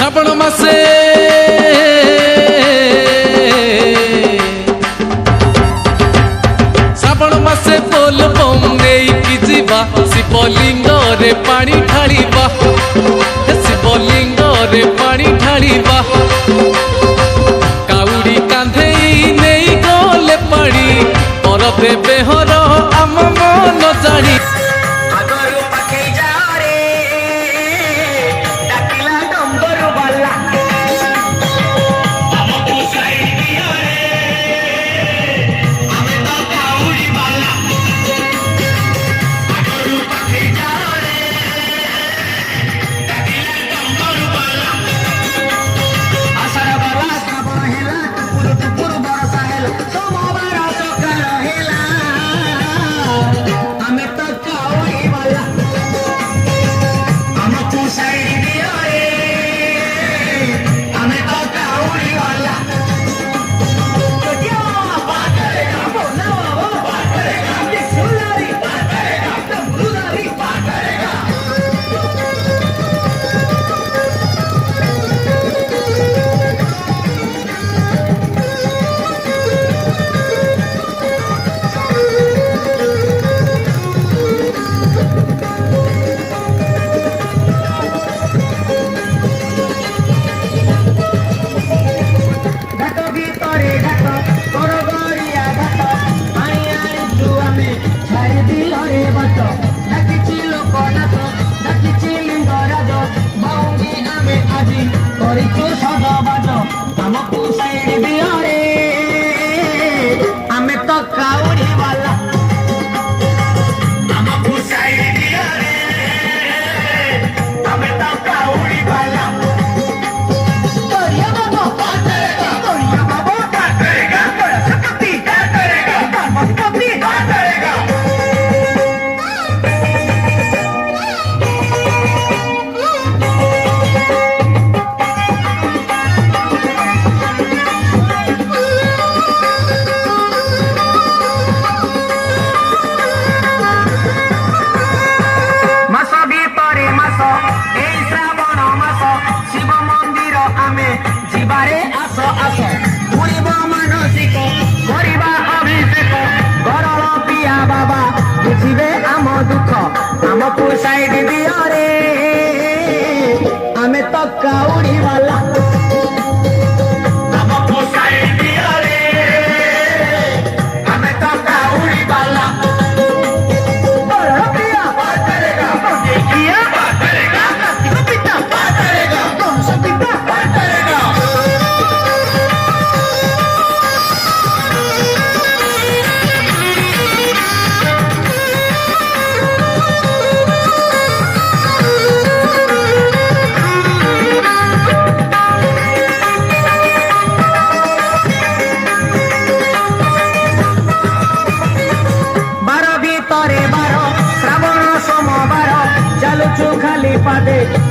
শ্রাবণ মাসে শ্রাবণ মাসে ବୋଲବମ୍ ନେଇକି ଯିବା ଶିବଲିଙ୍ଗରେ ପାଣି ଢାଳିବା ଶିବଲିଙ୍ଗରେ ପାଣି ଢାଳିବା କାଉଡ଼ି କାନ୍ଧେଇ ନେଇ ଗଲେ ପାଣି ପର ଦେବେ ହର ଆମ ମନ ଜାଣି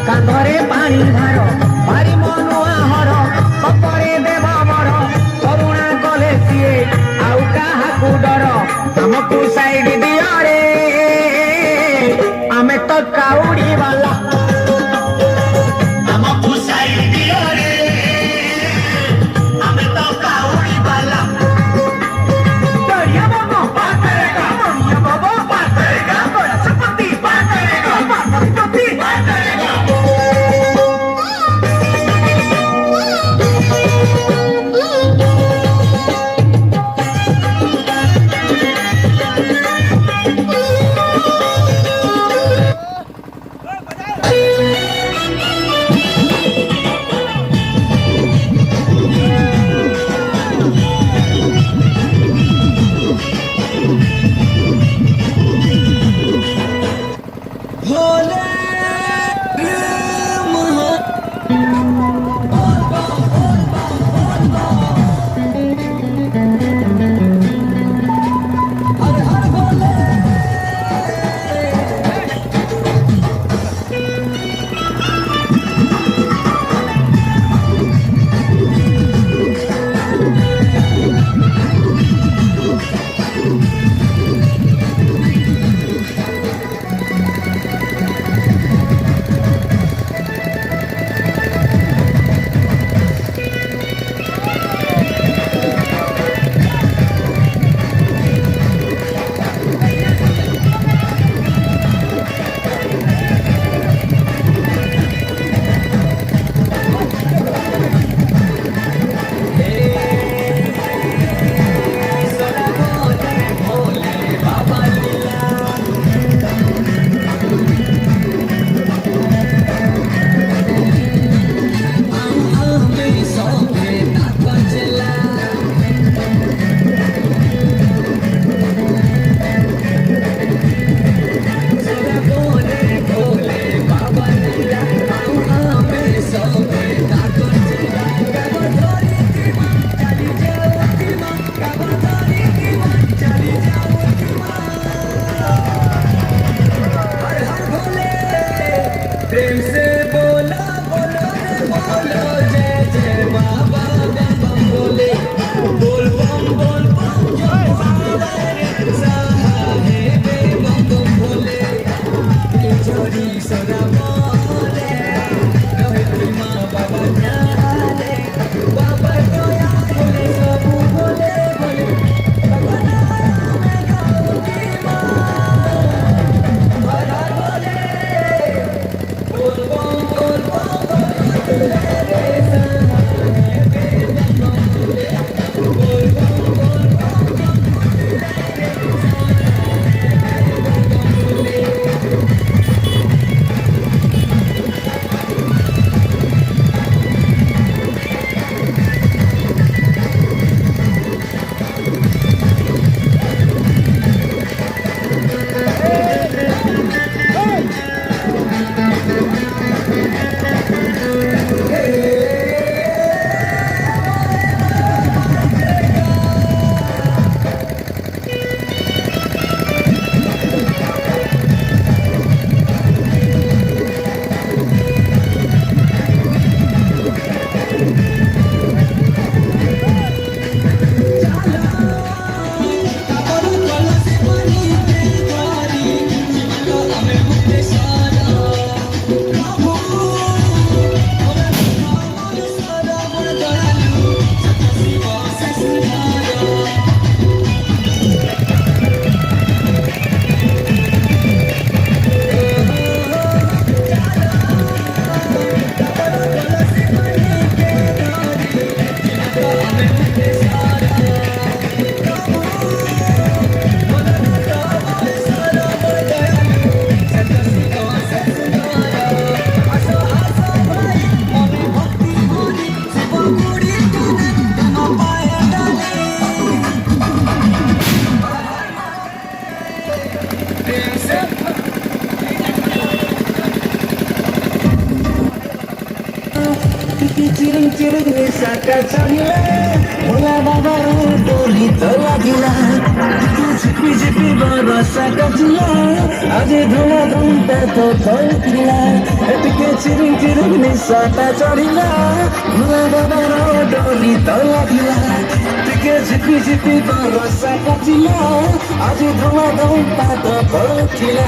कांधरे पानी भार भारी मनुआ हर सतरे देव बर करुणा कले सीए आउ काहाकू डर हमकू साइड दियो रे आमे तो काउडी वाला हमकू साइड दियो रे आमे तो काउडी वाला दरिया बाबा पार करेगा दरिया बाबा पार करेगा बड़ा सपति पार करेगा सपति पार करेगा प्रेम से बोलो बोलो रे बोलो जय जय बाबा बम बम बोले बोल बम जय बाबा रे साहेब बम बम बोले के चोरी सदा बोले रहे कोई माँ बाबा न्याले बाबा दया बोले सब बोले बोले बाबा में गाऊंगी माँ भला बोले बोल बम बोले रे साहेब बम बम बोले बोल बम चिरुङ साका चढिला भोला बाबा टोली त लागिला झिपी झिपी बरसाका चिला अझै धुला धुम्टा त फर्किला एटिके चिरुङ साका चढिला भोला बाबा टोली त लागिला टिके झिपी झिपी बरसाका चिला अझै धुला धुम्टा त फर्किला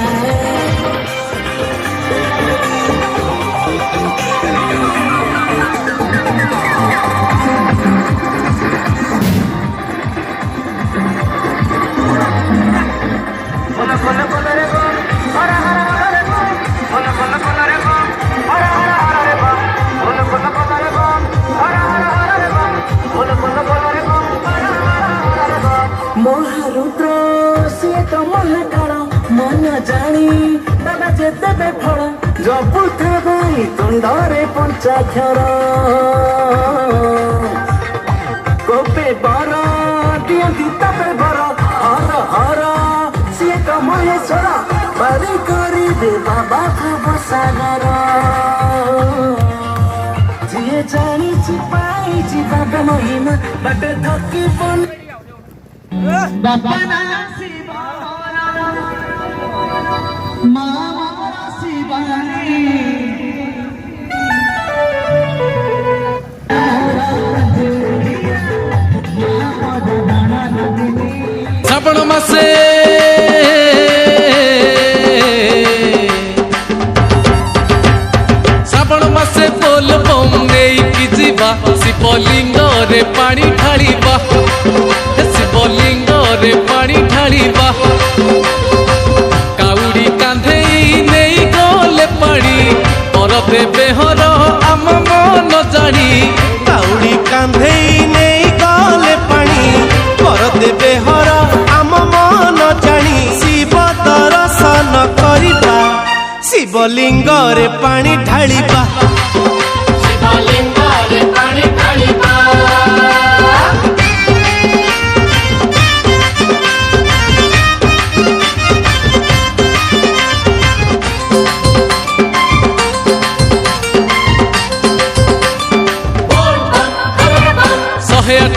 महारुद्र सिए तो महाकाल मन जानी बाबा जेते फल जबुथे भाई तुंडरे पंचाक्षर गोपे बर दियंती तपे बर हर हर सिए तो महेश्वर बारी करी दे बाबा खबर सागर जिए जानी चिपाई बाबा महिमा बाटे थकी पन बाबा श्रावण मासे बोल बम नेइकी जीवा शिवलिंग रे पानी ढालिबा शिवलिंग रे पानी ढालिबा काउडी कांधेई नेई गले पानी पर देबे हर आम मन जानी काउडी कांधेई नेई गले पानी पर देबे हर आम मन जानी शिव दर्शन करिबा शिवलिंग रे पानी ढालिबा शिवलिंग रे पानी ढालिबा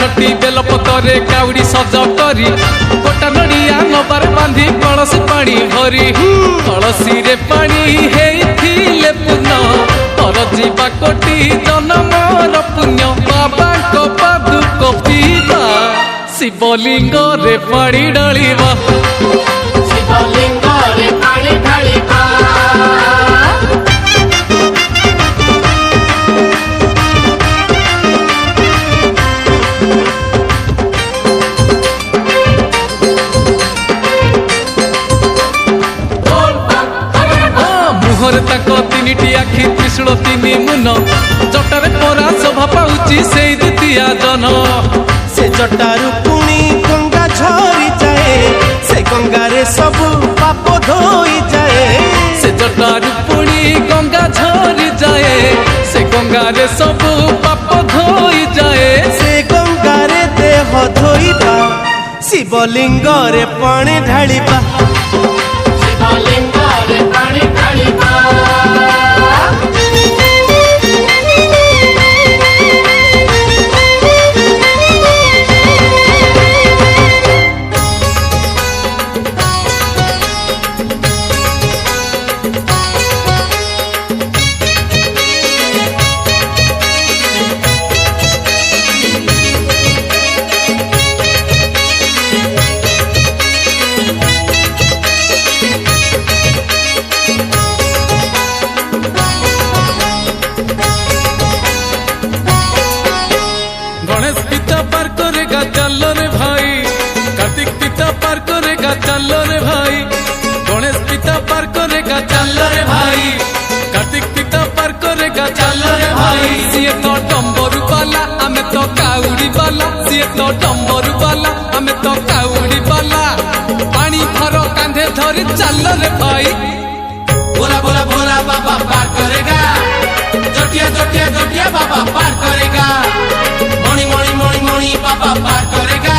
ଝଟି ବେଲପତରେ କାଉଡ଼ି ସଜ କରି ଗୋଟା ନଡ଼ିଆ ନବାର ବାନ୍ଧି କଳସି ପାଣି ଭରି କଳସିରେ ପାଣି ହେଇଥିଲେ ପୂର୍ଣ୍ଣ ତର ଯିବା କୋଟି ଜନମର ପୁଣ୍ୟ ବାବାଙ୍କ ପାଦୁକ ପିଇବା ଶିବଲିଙ୍ଗରେ ପାଣି ଢାଳିବା ଶିବଲିଙ୍ଗରେ ପାଣି ଢାଳିବା ମୁହଁରେ ତାଙ୍କ ତିନିଟି ଆଖି ତ୍ରିଶୂଳ ତିନି ମୁନ ଜଟାରେ ପରା ଶୋଭା ପାଉଛି ସେଇ ଦ୍ୱିତୀୟା ଜନ ସେ ଜଟାରୁ ପୁଣି ଗଙ୍ଗା ଝରି ଯାଏ ସେ ଗଙ୍ଗାରେ ସବୁ ପାପ ଧୋଇ ଯାଏ ସେ ଜଟାରୁ ପୁଣି ଗଙ୍ଗା ଝରି ଯାଏ ସେ ଗଙ୍ଗାରେ ସବୁ ପାପ ଧୋଇ ଯାଏ ସେ ଗଙ୍ଗାରେ ଦେହ ଧୋଇବା ଶିବଲିଙ୍ଗରେ ପାଣି ଢାଳିବା ଶିବଲିଙ୍ଗରେ ପାଣି ଢାଳିବା गणेश पिता पार करेगा चलो रे भाई कार्तिक पिता पार करेगा चलो रे भाई गणेश पिता पार करेगा चलो रे भाई कार्तिक पिता पार करेगा चलो रे भाई सीए तो डम्बरू वाला हमें तो काउड़ी वाला सीए तो डम्बरू वाला हमें तो काउड़ी वाला पानी भरो कांधे धरी चलो रे भाई बोला बोला बोला बाबा पार करेगा जोटिया जोटिया जोटिया बाबा पार करेगा मणि मणि मणि मणि बाबा पार करेगा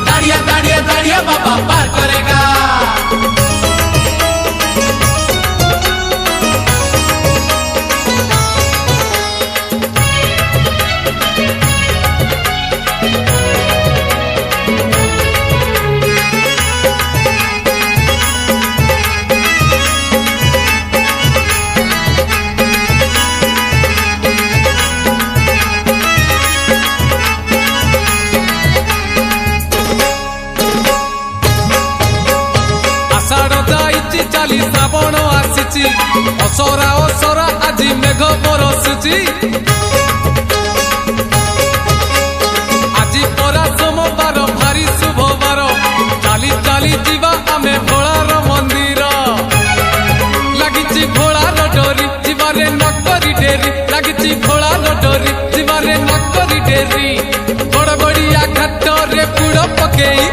दाड़िया दाड़िया दाड़िया बाबा पार करेगा ଚାଲି ଶ୍ରାବଣ ଆସିଛି ଅସରା ଅସରା ଆଜି ମେଘ ବରସୁଛି ଆଜି ପରା ସୋମବାର ଭାରି ଶୁଭବାର ଚାଲି ଚାଲି ଯିବା ଆମେ ଭୋଳାର ମନ୍ଦିର ଲାଗିଛି ଭୋଳାର ଡୋରି ଯିବାରେ ନକରି ଡେରି ଲାଗିଛି ଭୋଳାର ଡୋରି ଯିବାରେ ନକରି ଡେରି ଗଡ଼ଗଡ଼ିଆ ଘାଟରେ ବୁଡ଼ ପକେଇ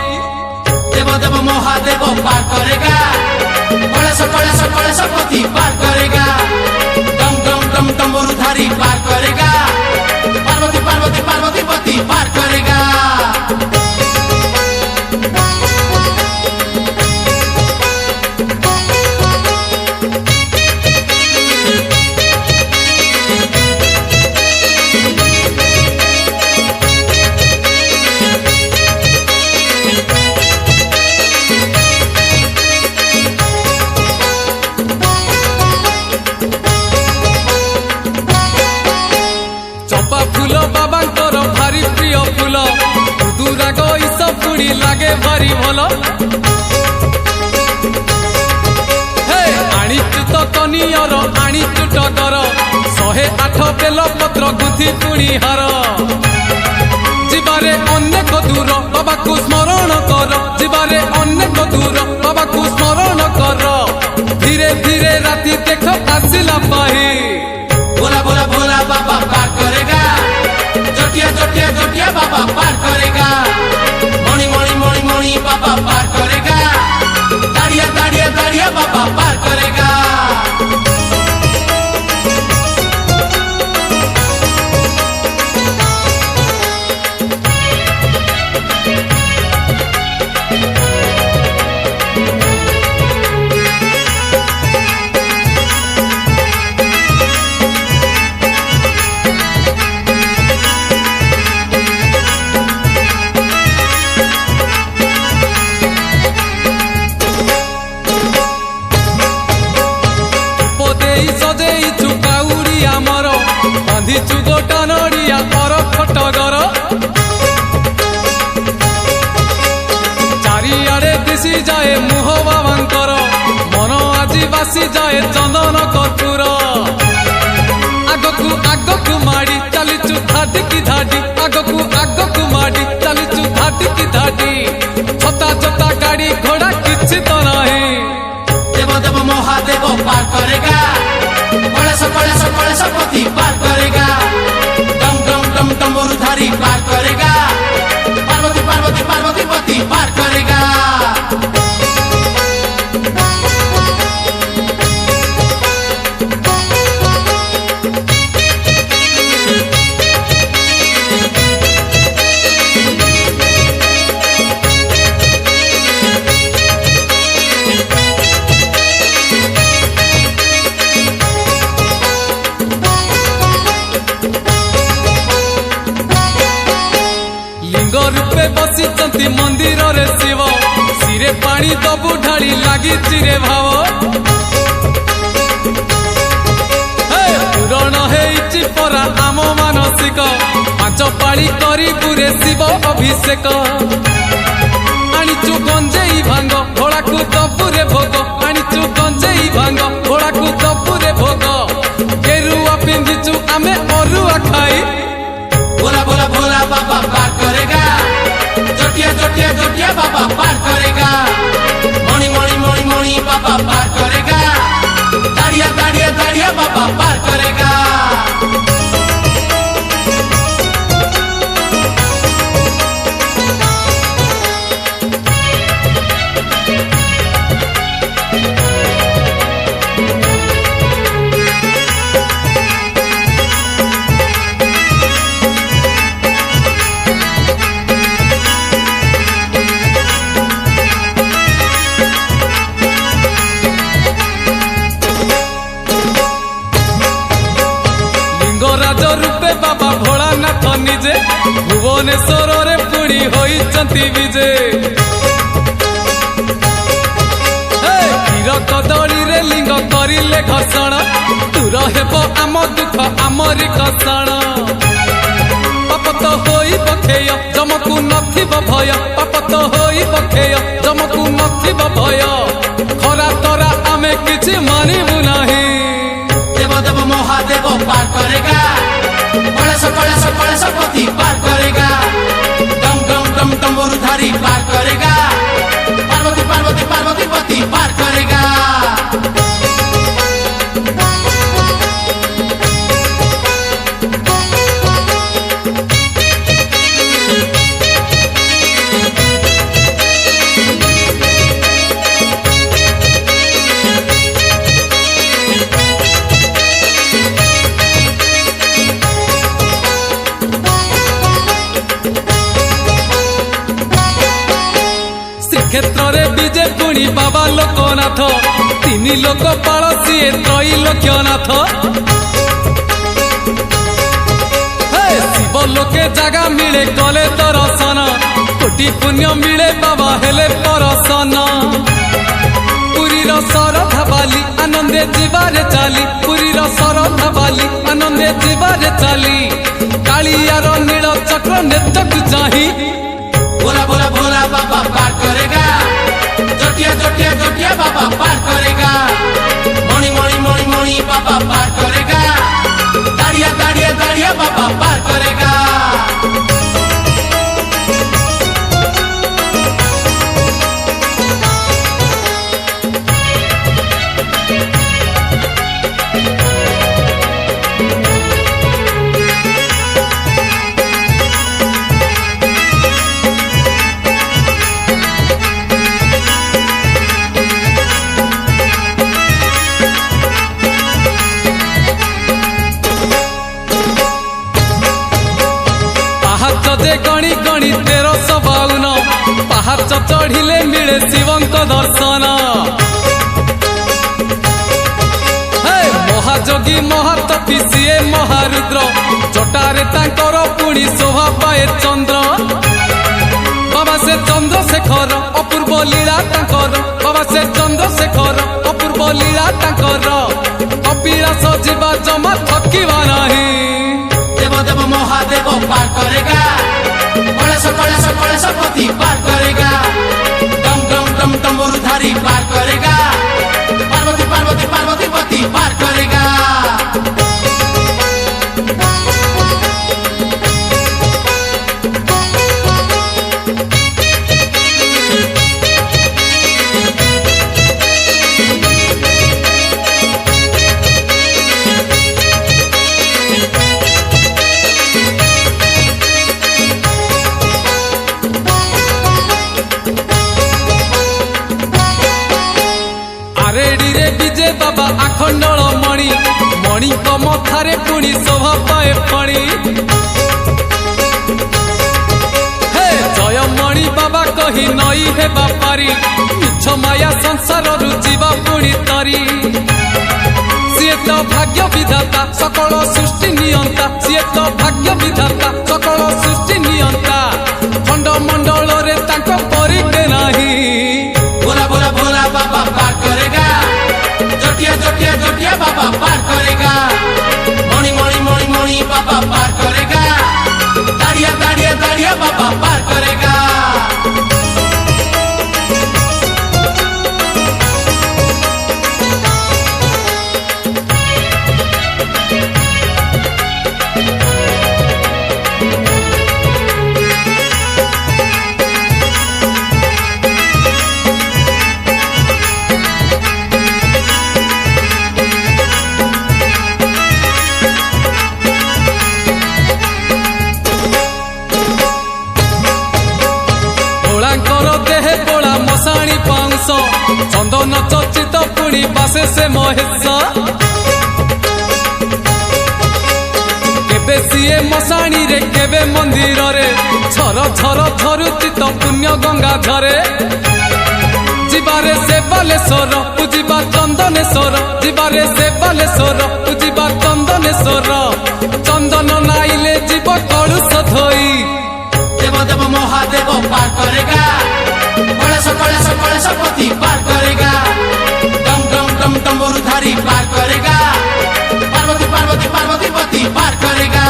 देव देव महादेव पार करेगा कलेश पति पार करेगा डम डम डम डमरुधारी पार करेगा पार्वती पार्वती पार्वती पति पार करेगा ଚମ୍ପା ଫୁଲ ବାବାଙ୍କର ଭାରି ପ୍ରିୟ ଫୁଲ ଦୁରାଗ ଇସ ପୁଣି ଲାଗେ ଭାରି ଭଲ ଆଣିଛୁ ତ କନିଅର ଆଣିଛୁ ଟଗର 108 ବେଲ ପତ୍ର ଗୁଥି ପୁଣି ହାର ଯିବାରେ ଅନେକ ଦୂର ବାବାକୁ ସ୍ମରଣ କର ଯିବାରେ ଅନେକ ଦୂର ବାବାକୁ ସ୍ମରଣ କର ଧୀରେ ଧୀରେ ରାତି ଦେଖ ଆସିଲା ପାହି बोला बोला बोला बाबा पार करेगा जोटिया जोटिया जोटिया बाबा पार करेगा मणि मणि मणि मणि बाबा पार करेगा दाड़िया दाड़िया दाड़िया बाबा पार करेगा जाए मुह बाबांकर मन আজি बासी जाए चंदन कपूर आगकू आगकू माड़ी चलीचु धाडी की धाडी आगकू माड़ी चलीचु धाडी की धाडी छोटा छोटा गाड़ी घोड़ा किछि तो नहीं देव देव महादेव पार करेगा कलेश पति पार करेगा डम डम डम डमरुधारी पार करेगा पार्वती पार्वती पार्वती पति पार करेगा लिंग रूपे बसिचंती मंदिर रे शिव सिरे पानी दबु ढाली लागी चिरे भाव पूरण हेइछि परा आम मानसिक पांच पाली करी पुरे शिव अभिषेक आनिचु गंजेई भांग घोड़ाकू दबुरे भोग आनिचु गंजेई भांग घोड़ाकू दबुरे भोग गेरुआ पिंधिचु आमे अरुआ खाई भोला भोला भोला बाबा पार करेगा जटिया जटिया जटिया बाबा पार करेगा मणि मणि मणि मणि बाबा पार करेगा दाड़िया दाड़िया दाड़िया बाबा पार करेगा राज रूपे बाबा भोलानाथ निजे भुवनेश्वर रे पुणी होइचंती विजे क्षीर कदली रे लिंग करिले घर्षण दूर हेब आम दुख आमरी घर्षण पाप तो होई बखेय जमकू नथिब भय पाप तो होई बखेय जमकू नथिब भय खरा तरा आमे किछि मानिबु नाही देव देव महादेव पार करेगा कलेश पति पार करेगा डम डम डम डमरुधारी पार करेगा पार्वती पार्वती पार्वती पति पार करेगा क्षेत्र रे विजय पुणी बाबा लोकनाथ तीन लोक पाल सीए त्रैलोक्यनाथ शिव लोके जगह मिले गले दर्शन कोटि पुण्य मिले बाबा हेले परसन पुरीर शरधा बाली आनंदे जीवारे चाली पुरीर शरधा बाली आनंदे जीवारे चाली कालियार नील चक्र नेतक चाही भोला भोला भोला बाबा पार करेगा जटिया जटिया जटिया बाबा पार करेगा मणि मणि मणि मणि बाबा पार करेगा दाड़िया दाड़िया दाड़िया बाबा पार करेगा गणी गणी 1352 पहाड़ चढ़िले मिले शिवंक दर्शन महाजोगी महातपी सीए महारुद्र जटारे तांकर पुणी शोभा पाए चंद्र बाबा से चंद्रशेखर अपूर्व लीला तांकर बाबा से चंद्रशेखर अपूर्व लीला तांकर कपिलास जीवा जमा थकिबा नाही देव देव महादेव पार करेगा कलेश पति पार करेगा डम डम डम डमरू बाबा आखंडल मणि मणि मथारे पुणी शोभा पाए फणी हे जय मणि बाबा कही नई हे बापारी मिछ माया संसार जीवा पुणी तरी सीए तो भाग्य विधाता सकल सृष्टि नियंता सीए तो भाग्य विधाता सकल सृष्टि नियंता खंड मंडल रे तांको परिके नाही भोला भोला भोला बाबा पार करेगा जटिया जटिया जटिया बाबा पार करेगा मणि मणि मणि मणि बाबा पार करेगा दाड़िया दाड़िया दाड़िया बाबा पार करेगा चंदन चर्चित पुणी बासे से महेश केबे सीए मशाणी रे केबे मंदिर रे झर झर झरुची तो पुण्य गंगा झरे जीवारे से बालेश्वर पूजिबा चंदनेश्वर जीवारे से बालेश्वर पूजिबा चंदनेश्वर चंदन नाइले जीव कलुष धोई देव देव महादेव पार करेगा कलेश पति पार करेगा डम डम डम डमरुधारी पार करेगा पार्वती पार्वती पार्वती पति पार करेगा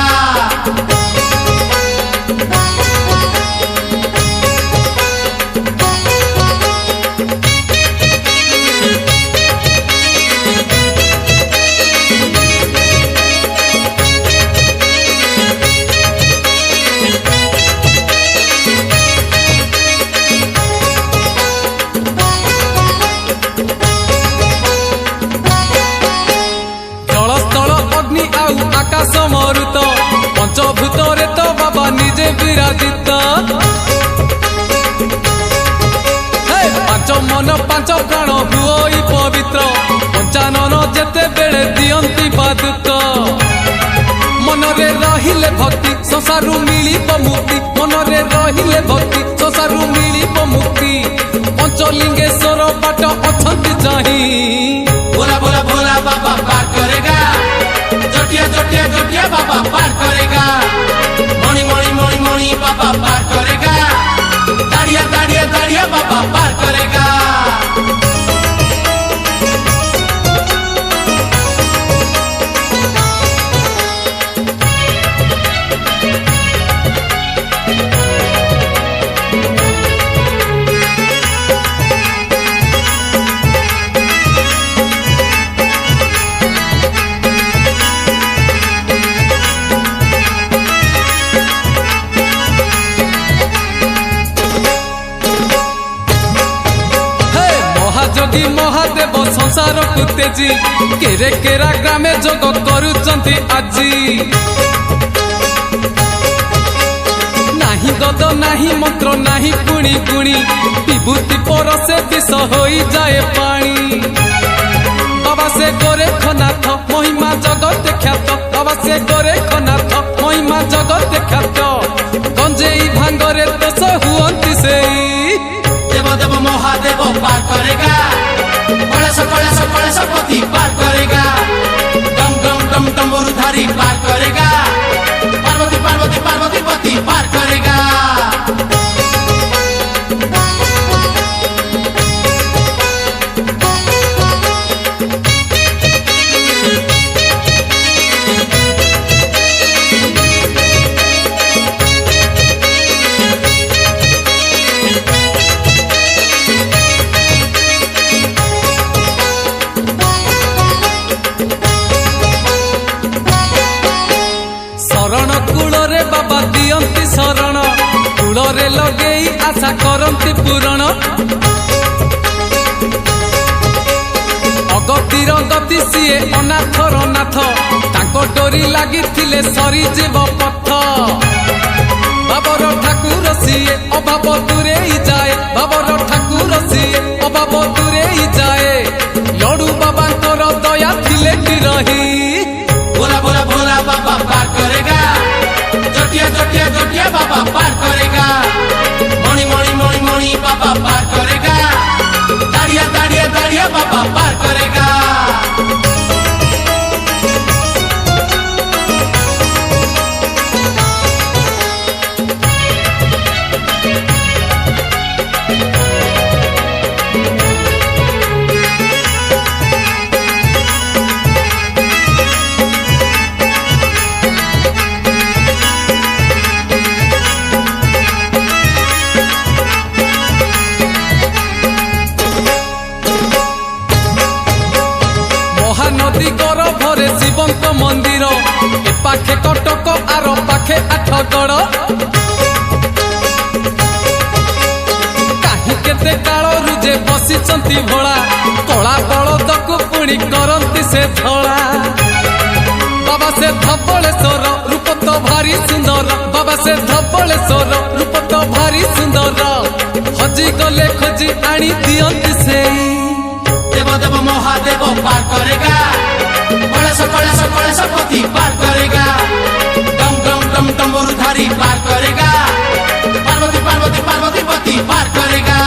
आकाश मरुत पंचभूत रे तो बाबा निजे विराजित पांच मन पांच प्राण हुई पवित्र पंचानन जेते बेले दियंती बादुक मन रे रहिले भक्ति संसारु मिलिब मुक्ति मन रे रहिले भक्ति संसारु मिलिब मुक्ति पंचलिंगेश्वर बाट अछंती चाही भोला भोला भोला बाबा पार करेगा जटिया जटिया जटिया बाबा पार करेगा मणि मणि मणि मणि बाबा पार करेगा दाड़िया दाड़िया दाड़िया बाबा पार करेगा जोगी महादेव संसार को तेजी केरे केरा ग्रामे जोग करुचंती आजी नाही गद नाही मंत्र नाही गुणी गुणी विभूति परसे विष होई जाए पानी बाबा से गोरेखनाथ महिमा जगत ख्यात बाबा से गोरेखनाथ महिमा जगत ख्यात गंजेई भांगरे दोष हुअंती सेई देव देव महादेव पार करेगा कलेश पति पार करेगा डम डम डम डमरुधारी पार करेगा पार्वती पार्वती पार्वती पति पार करेगा बाबा दियंती शरण कूଳରେ लगेई आशा करंती पूरण अगतिर गति सीए अनाथर नाथ ताको डोरी लागिथिले सरीजीव पथ बाबर ठाकुर सीए अभाव दूरेई जाए बाबर ठाकुर सीए अभाव दूरेई जाए लडू बाबांकर मंदिर ए पाखे कटक आर पाखे आठगड़ काहि केते कालरू जे बसिचंती भोला कला बलदकु पुणी करंती से धड़ा बाबा से धबलेश्वर रूप तो भारी सुंदर बाबा से धबलेश्वर रूप तो भारी सुंदर हजी गले खोजी आनी दियंती से देव देव महादेव पार करेगा कलेश पति पार करेगा डम डम डम डमरुधारी पार करेगा पार्वती पार्वती पार्वती पति पार करेगा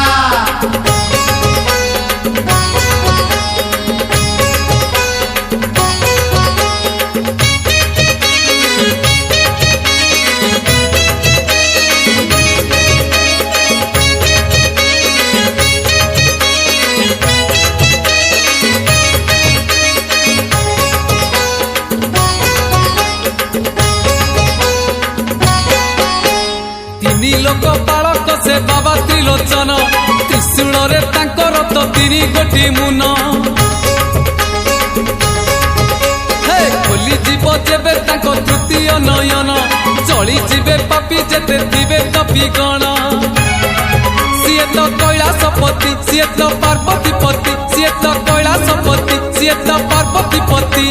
लोक बालक से बाबा त्रिलोचन त्रिशूल रे तांकर तो 3 गोटी मुन हे खोली जीव जेबे तांको तृतीय नयन चली जीवे पापी जेते दिवे कपि गण सीए तो कैलासपति सीए तो पार्वती पति सीए तो कैलासपति सीए तो पार्वती पति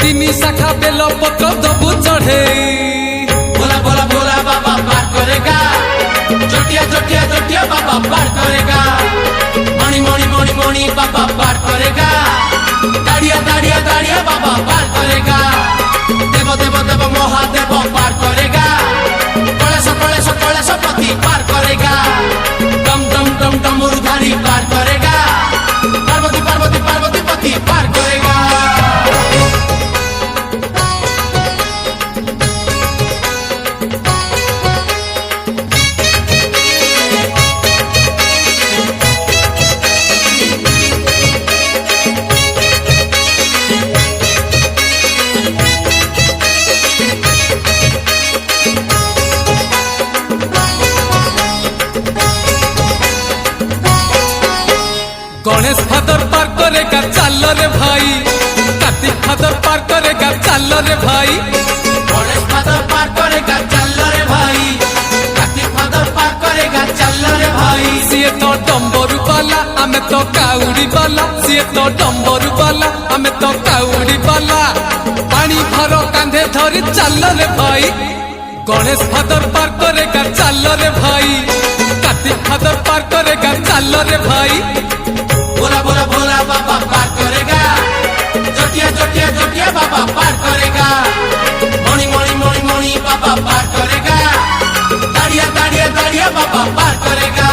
3 शाखा बेल पत्र दबु चढ़े भोला भोला भोला बाबा पार करेगा जोटिया जोटिया जोटिया बाबा पार करेगा मणि मणि मणि मणि बाबा पार करेगा दाड़िया दाड़िया दाड़िया बाबा पार करेगा देव देव देव महादेव पार करेगा कलेश पति पार करेगा डम डम डम डमरुधारी पार करेगा पार्वती पार्वती पार्वती पति पार करेगा गणेश फादर पार करेगा चल रे भाई कार्तिक फादर पार करेगा चल रे भाई गणेश फादर पार करेगा चल रे भाई कार्तिक फादर पार करेगा चल रे भाई सीए तो डम्बरू वाला आमे तो काउड़ी वाला सीए तो डम्बरू वाला आमे तो काउड़ी वाला पानी भर कांधे धरी चल रे भाई गणेश फादर पार करेगा चल रे भाई कार्तिक फादर पार करेगा चल रे भाई भोला भोला भोला बाबा पार करेगा जोटिया जोटिया जोटिया बाबा पार करेगा मणि मणि मणि मणि बाबा पार करेगा दाड़िया दाड़िया दाड़िया बाबा पार करेगा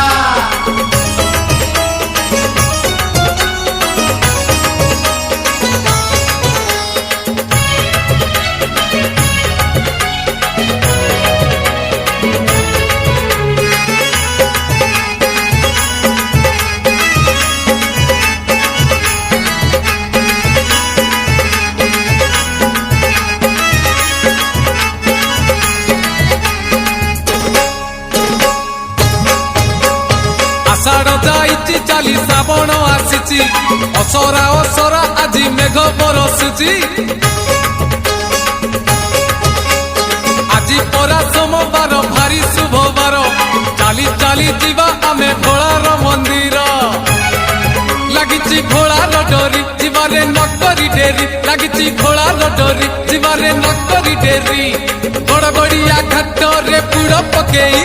आषाढ़ जाइछि चाली श्रावण आसिछि असरा असरा आजि मेघ बरसुछि आजि परा सोमवार भारी शुभवार चाली चाली जीवा आमे भोलार मंदिर लागिछि भोलार डोरी जीवारे नकरी डेरी लागिछि भोलार डोरी जीवारे नकरी डेरी गड़गड़िया घाट रे पुड़ पकेई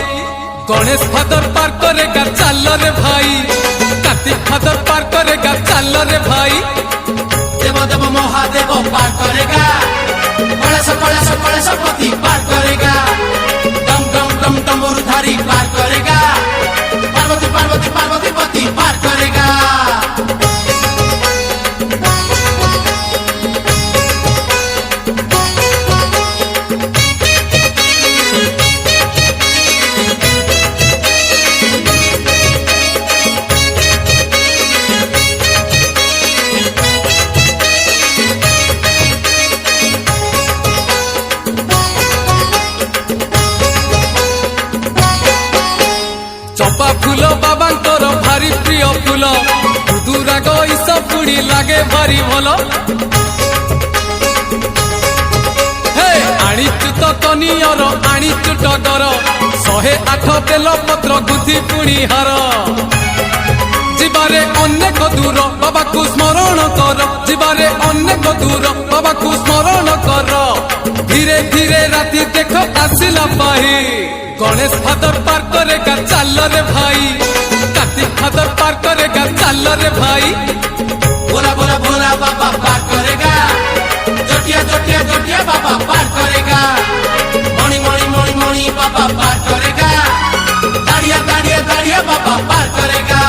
गणेश फादर पार करेगा चल रे भाई कार्तिक फादर पार करेगा चल रे भाई देव देव महादेव पार करेगा कलेश पति पार करेगा डम डम डम डमरुधारी पार करेगा पार्वती पार्वती पार्वती पति पार करेगा चंपा फूल बाबांकर भारी प्रिय फूल दुराग ईस पुणी लागे भारी भल ନିଅର ଆଣିଛୁ ଟଗର 108 ବେଲ ପତ୍ର ଗୁନ୍ଥି ପୁଣି ହାର ଯିବାରେ ଅନେକ ଦୂର ବାବାକୁ ସ୍ମରଣ କର ଯିବାରେ ଅନେକ ଦୂର ବାବାକୁ ସ୍ମରଣ କର ଧୀରେ ଧୀରେ ରାତି ଦେଖ ଆସିଲା ପାହି ଗଣେଶ ଫାଦର ପାର୍କ କରେଗା ଚାଲ ରେ ଭାଇ କାର୍ତ୍ତିକ ଫାଦର ପାର୍କ କରେଗା ଚାଲ ରେ ଭାଇ भोला भोला भोला बाबा पार करेगा जटिया जटिया जटिया बाबा पार करेगा मणि मणि मणि मणि बाबा पार करेगा दाड़िया दाड़िया दाड़िया बाबा पार करेगा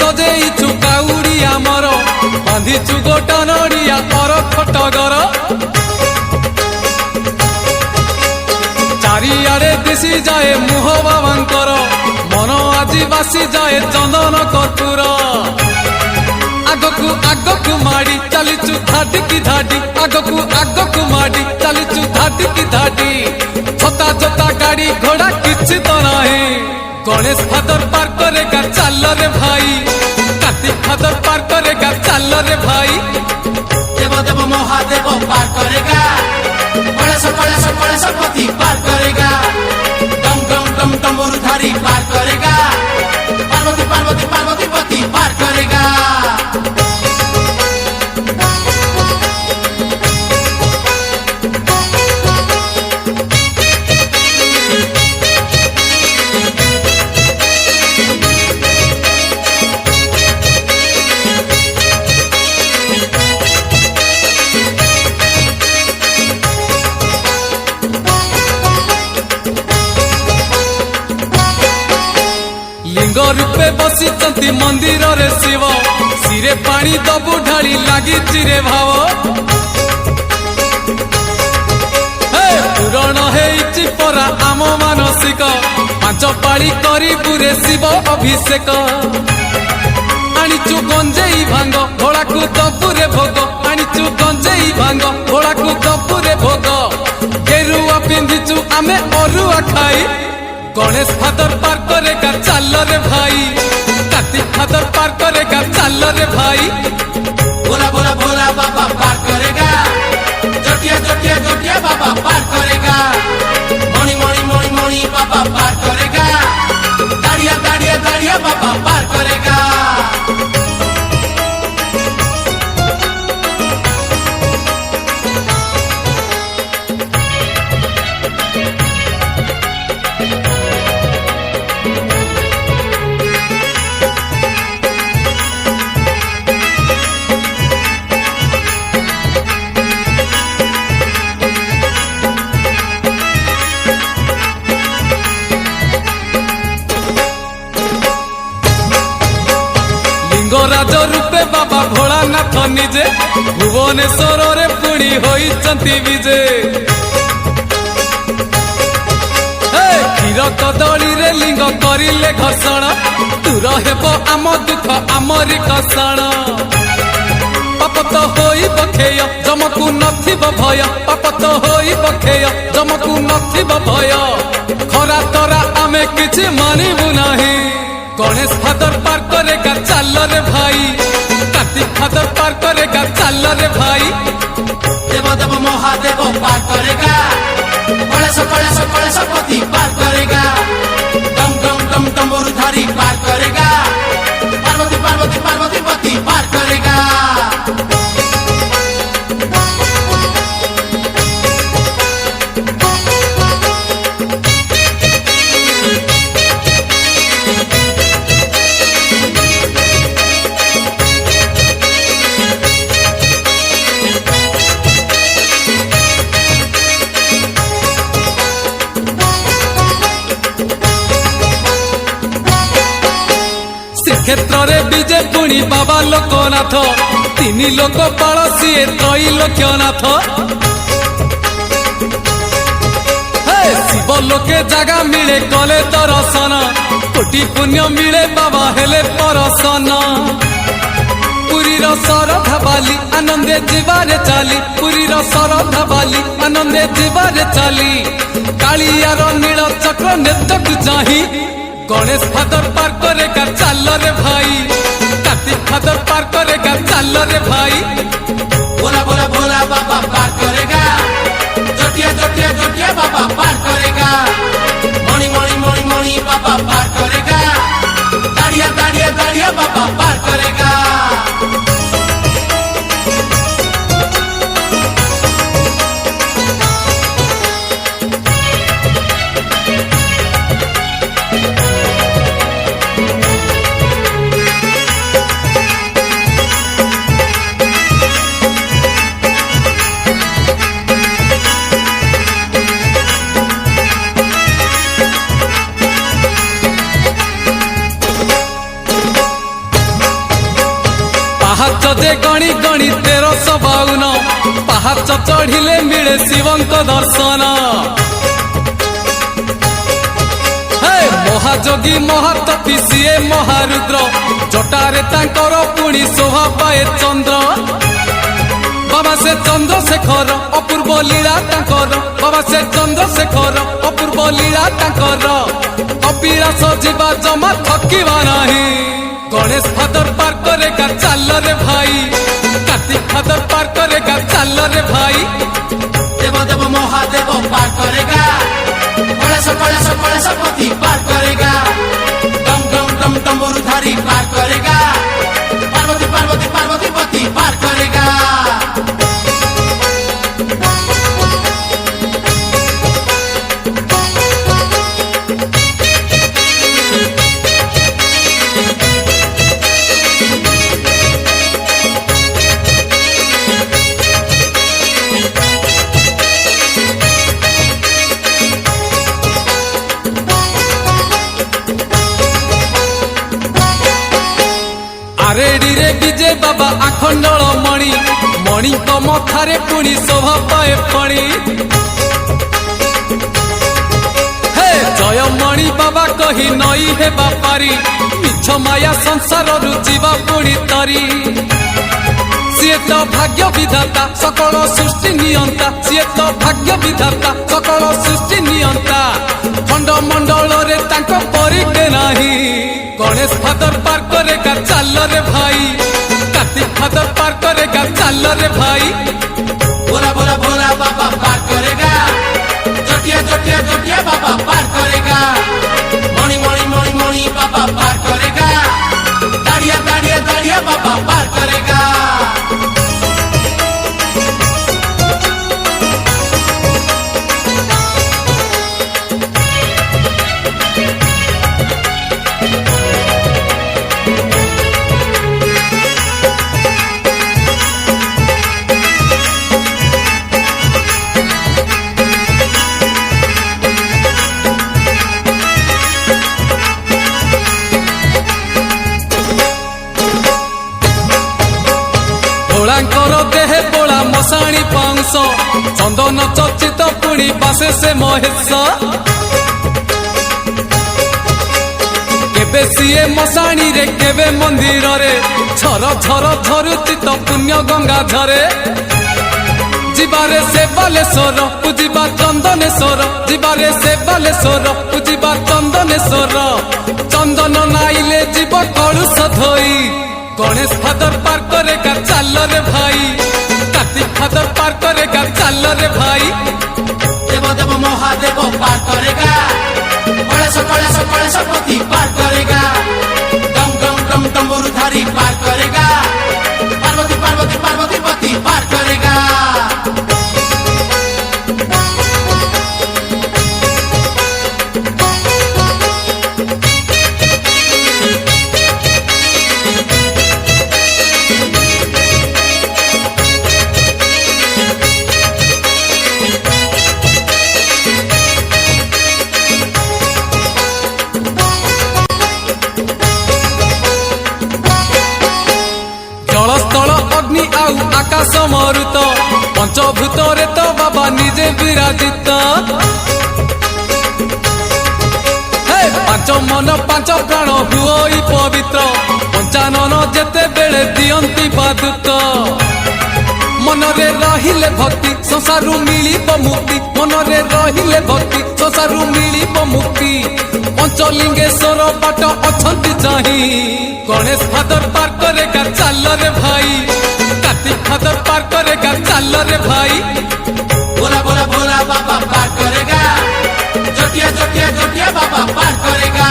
ସଜେଇଛୁ କାଉଡି ଆମର ବାନ୍ଧିଛୁ ଗୋଟା ନଡିଆ ଅର ଖଟଗର ଚାରିଆଡେ ଦିଶି ଯାଏ ମୁହ ବାବାଙ୍କର ମନ ଆଜି ବାସି ଯାଏ ଚନ୍ଦନ କର୍ପୂର ଆଗକୁ ଆଗକୁ ମାଡି ଚାଲିଛୁ ଧାଡିକି ଧାଡି ଆଗକୁ ଆଗକୁ ମାଡି ଚାଲିଛୁ ଧାଡିକି ଧାଡି ଛତା ଜୋତା ଗାଡି ଘୋଡା କିଛି ତ ନାହିଁ गणेश फादर पार्क करेगा चाल रे भाई कार्तिक फादर पार्क करेगा चाल रे भाई देव देव महादेव पार करेगा गणेश पति पार करेगा डम डम डम डमरुधारी पार करेगा पार्वती पार्वती पार्वती पति पार करेगा लिंग रूपे बसिचंती मंदिर रे शिव सिरे पानी दबु ढाली लागिची रे भाव पूरण हेइची परा आम मानसिक 5 पाଳି करिबु रे शिव अभिषेक आनिचु गंजेई भांग भोळाकु दबु रे भोग आनिचु गंजेई भांग भोळाकु दबु रे भोग गेरुआ पिंधिचु आमे अरुआ खाई गणेश फादर पार्क करेगा चाल रे भाई कार्तिक फादर पार्क करेगा चाल रे भाई भोला भोला भोला बाबा पार करेगा जटिया जटिया जटिया बाबा पार करेगा मणि मणि मणि मणि बाबा पार करेगा दाड़िया दाड़िया दाड़िया बाबा पार करेगा लिंगराज रूपे बाबा भोलानाथ निजे भुवनेश्वर रे पुणी होइचंती विजे क्षीर कदली रे लिंग करिले घर्षण दूर हेब आम दुख आमरी कषण पाप तो होई बखेय जमकु नथिब भय पाप तो होई बखेय जमकु नथिब भय खरा तरा आमे किछि मानिबु नाही गणेश फादर पार्क करेगा चाल रे भाई कार्तिक फादर पार्क करेगा चाल रे भाई देव देव महादेव पार करेगा गणेश पति पार करेगा डम डम डम डमरुधारी पार करेगा पार्वती पार्वती पार्वती पति पार करेगा क्षेत्र रे विजे पुणी बाबा लोकनाथ 3 लोक पाल सीए त्रैलोक्यनाथ लोके जगह मिले कले दर्शन कोटि पुण्य मिले बाबा हेले परसन पुरी शरधा बाली आनंदे जीवारे चाली पुरी शरधा बाली आनंदे जीवारे चाली कालियार नील चक्र नेत्रकु चाही गणेश फादर पार करेगा चाल रे भाई कार्तिक फादर पार करेगा चाल रे भाई भोला भोला भोला बाबा पार करेगा जोटिया जोटिया जोटिया बाबा पार करेगा मणि मणि मणि मणि बाबा पार करेगा दाड़िया दाड़िया दाड़िया बाबा पार करेगा पाहाच दे गणी गणी 1352 पाहाच चढ़िले मिले शिवंक दर्शन हे महाजोगी महातपी सीए महारुद्र जटारे तांकर पुणी शोभा पाए चंद्र बाबा से चंद्रशेखर अपूर्व लीला तांकर बाबा से चंद्रशेखर अपूर्व लीला तांकर कपिलास जीवा जमा थकिबा नाही गणेश फादर पार करेगा चाल रे भाई कार्तिक फादर पार करेगा चाल रे भाई देव देव महादेव पार करेगा कलेश पति पार करेगा डम डम डम डमरुधारी पार करेगा पार्वती पार्वती पार्वती पति पार करेगा आरेडी रे विजय बाबा आखंडल मणि मणि मथारे पुणी शोभा पाए फणी हे जय मणि बाबा कही नई हे बापारी मिछ माया संसार रुचिबा पुणी तरी सीए तो भाग्य विधाता सकल सृष्टि नियंता सीए तो भाग्य विधाता सकल सृष्टि नियंता खंडमंडल रे तांको परिके नाही गणेश फादर पार करेगा चाल रे भाई कार्तिक फादर पार करेगा चाल रे भाई भोला भोला भोला बाबा पार करेगा जोटिया जोटिया जोटिया बाबा पार करेगा मणि मणि मणि मणि बाबा पार करेगा दाड़िया दाड़िया दाड़िया बाबा पार करेगा भोलांकर देहे बोला मशाणी पांस चंदन चर्चित पुणी बासे से महेश केबे सीए मशाणी रे केबे मंदिर रे झर झर झरुची तो पुण्य गंगा झरे जीवारे से बालेश्वर पूजिबा चंदनेश्वर जीवारे से बालेश्वर पूजिबा चंदनेश्वर चंदन नाइले जीव कलुष धोई गणेश फादर पार करेगा चाल रे भाई कार्तिक फादर पार करेगा चाल रे भाई देव देव महादेव पार करेगा कलेश पति पार करेगा डम डम डम डमरुधारी पार करेगा पार्वती पार्वती पार्वती पति पार करेगा आकाश मरुत पंचभूत रे तो बाबा निजे विराजित ପାଞ୍ଚ ମନ ପାଞ୍ଚ ପ୍ରାଣ ହୁଅଇ ପବିତ୍ର ପଞ୍ଚାନନ ଯେତେବେଳେ ଦିଅନ୍ତି ପାଦୁକ ମନରେ ରହିଲେ ଭକ୍ତି ସଂସାରରୁ ମିଳିବ ମୁକ୍ତି ମନରେ ରହିଲେ ଭକ୍ତି ସଂସାରରୁ ମିଳିବ ମୁକ୍ତି ପଞ୍ଚଲିଙ୍ଗେଶ୍ୱର ବାଟ ଅଛନ୍ତି ଚାହିଁ ଗଣେଶ ଫାଦର ପାର କରେଗା ଚାଲରେ ଭାଇ କାର୍ତ୍ତିକ ଫାଦର ପାର କରେଗା ଚାଲରେ ଭାଇ भोला भोला भोला बाबा पार करेगा जटिया जटिया जटिया बाबा पार करेगा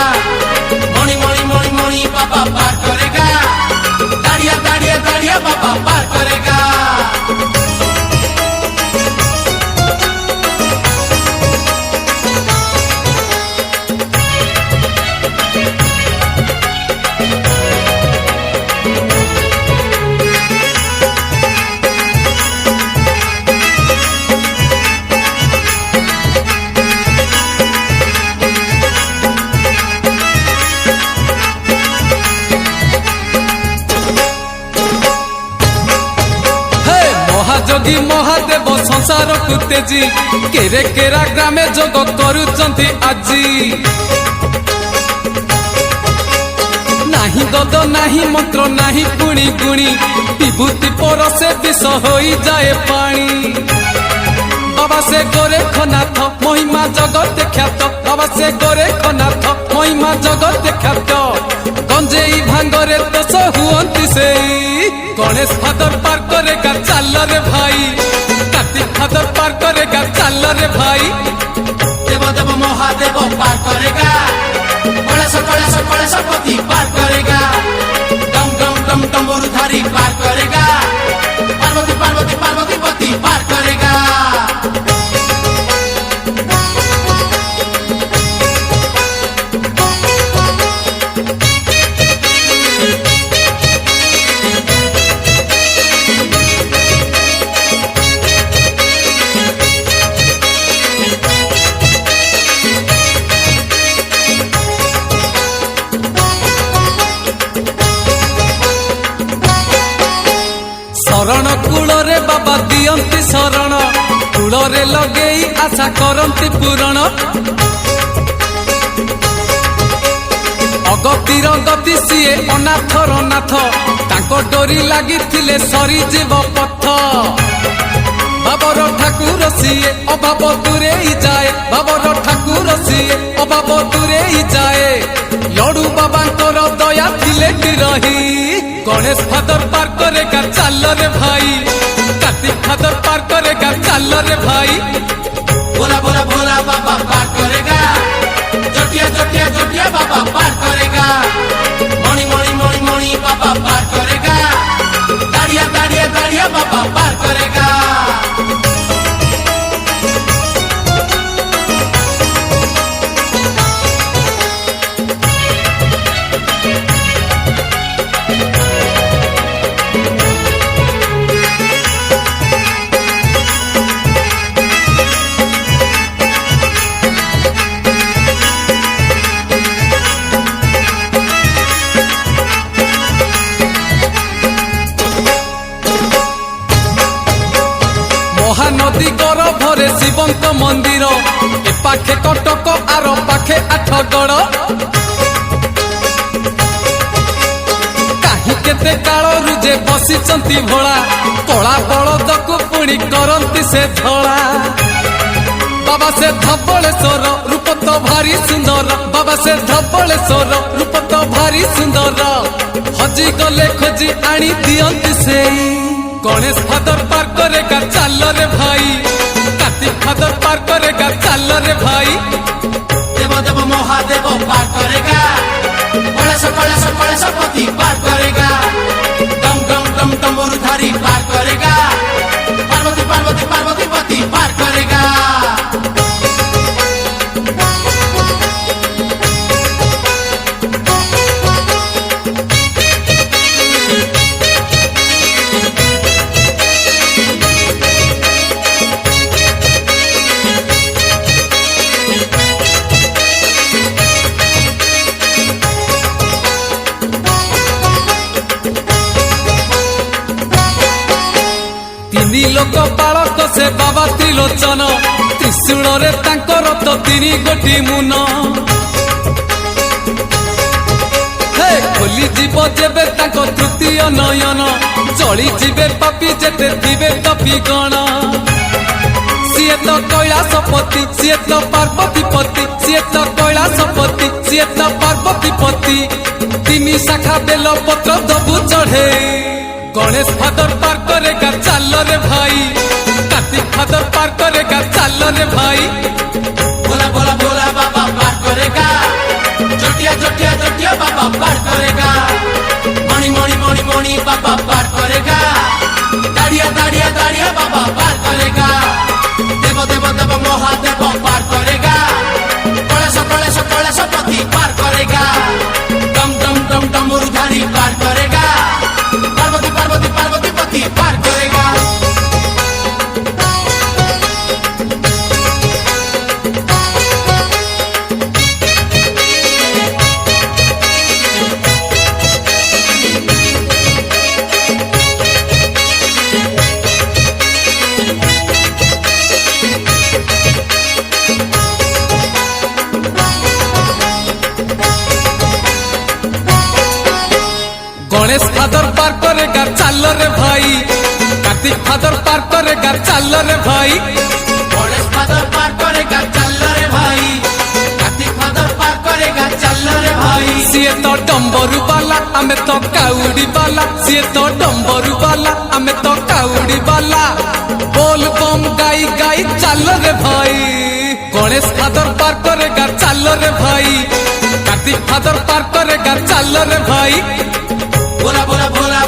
मणि मणि मणि मणि बाबा पार करेगा दाड़िया दाड़िया दाड़िया बाबा पार करेगा যোগী মহাদেব সংসার তেজি কেরে কেরা গ্রামে যোগ করুচন্তি আজি নাহি গদ নাহি মন্ত্র নাহি গুণি গুণি বিভূতি পরশে বিষ হই যায় পানি বাবা সে গোরেখনাথ মহিমা জগত খ্যাত বাবা সে গোরেখনাথ মহিমা জগত খ্যাত গঞ্জেই ভাঙ্গরে দোষ হুয়ন্তি সেই गणेश फादर पार करेगा चाल रे भाई कार्तिक फादर पार करेगा चाल रे भाई देव देव महादेव पार करेगा गणेश पति पार करेगा डम डम डम डमरुधारी पार करेगा पार्वती पार्वती पार्वती पति पार करेगा शरण कूଳରେ ବାବା ଦିଅନ୍ତି ଶରଣ କୂଳରେ ଲଗେଇ ଆଶା କରନ୍ତି ପୂରଣ ଅଗତିର ଗତି ସିଏ ଅନାଥର ନାଥ ତାଙ୍କ ଡୋରି ଲାଗିଥିଲେ ସରିଯିବ ପଥ ବାବର ଠାକୁର ସିଏ ଅଭାବ ଦୂରେଇ ଯାଏ ବାବର ଠାକୁର ସିଏ ଅଭାବ ଦୂରେଇ ଯାଏ ଲଡୁ ବାବାଙ୍କର ଦୟା ଥିଲେ ରହି गणेश फादर पार करेगा चाल रे भाई कार्तिक फादर पार करेगा चाल रे भाई भोला भोला भोला बाबा पार करेगा जटिया जटिया जटिया बाबा पार करेगा मणि मणि मणि मणि बाबा पार करेगा दाड़िया दाड़िया दाड़िया बाबा पार करेगा ମହାନଦୀ ଗର୍ଭରେ ଶିବଙ୍କ ମନ୍ଦିର ଏ ପାଖେ କଟକ ଆର ପାଖେ ଆଠଗଡ଼ କାହିଁ କେତେ କାଳରୁ ଯେ ବସିଛନ୍ତି ଭୋଳା କଳା ବଳଦକୁ ପୁଣି କରନ୍ତି ସେ ଧଳା ବାବା ସେ ଧବଳେଶ୍ୱର ରୂପ ତ ଭାରି ସୁନ୍ଦର ବାବା ସେ ଧବଳେଶ୍ୱର ରୂପ ତ ଭାରି ସୁନ୍ଦର ହଜି ଗଲେ ଖୋଜି ଆଣି ଦିଅନ୍ତି ସେଇ गणेश फादर पार करेगा चाल रे भाई कार्तिक फादर पार करेगा चाल रे भाई देव देव महादेव पार करेगा गणेश पति पार करेगा डम डम डम डमरुधारी पार करेगा पार्वती पार्वती पार्वती पति पार करेगा लोक पालक से बाबा त्रिलोचन त्रिशूल रे तांकर तो 3 गोटी मुन हे खोली जीव जेबे ताको तृतीय नयन चली जीवे पापी जेते थिबे तपी गण सीए तो कैलासपति सीए तो पार्वती पति सीए तो कैलासपति सीए तो पार्वती पति तीन शाखा बेल पत्र दबु चढ़े गणेश फादर पार करेगा चल रे भाई कार्तिक फादर पार करेगा चल रे भाई भोला भोला भोला बाबा पार करेगा जटिया जटिया जटिया बाबा पार करेगा मणि मणि मणि मणि बाबा पार करेगा दाड़िया दाड़िया दाड़िया बाबा पार करेगा देव देव देव महादेव पार करेगा कलेश पति पार करेगा डम डम डम डमरुधारी पार करेगा पार्वती पार्वती पार्वती पति पार करेगा गणेश फादर पार करेगा चल रे भाई कार्तिक फादर पार करेगा चल रे भाई गणेश फादर पार करेगा चल रे भाई कार्तिक फादर पार करेगा चल रे भाई सीए तो डम्बरू वाला आमे तो काउडी वाला सीए तो डम्बरू वाला आमे तो काउडी वाला बोल बम गाई गाई चल रे भाई गणेश फादर पार करेगा चल रे भाई कार्तिक फादर पार करेगा चल रे भाई भोला भोला भोला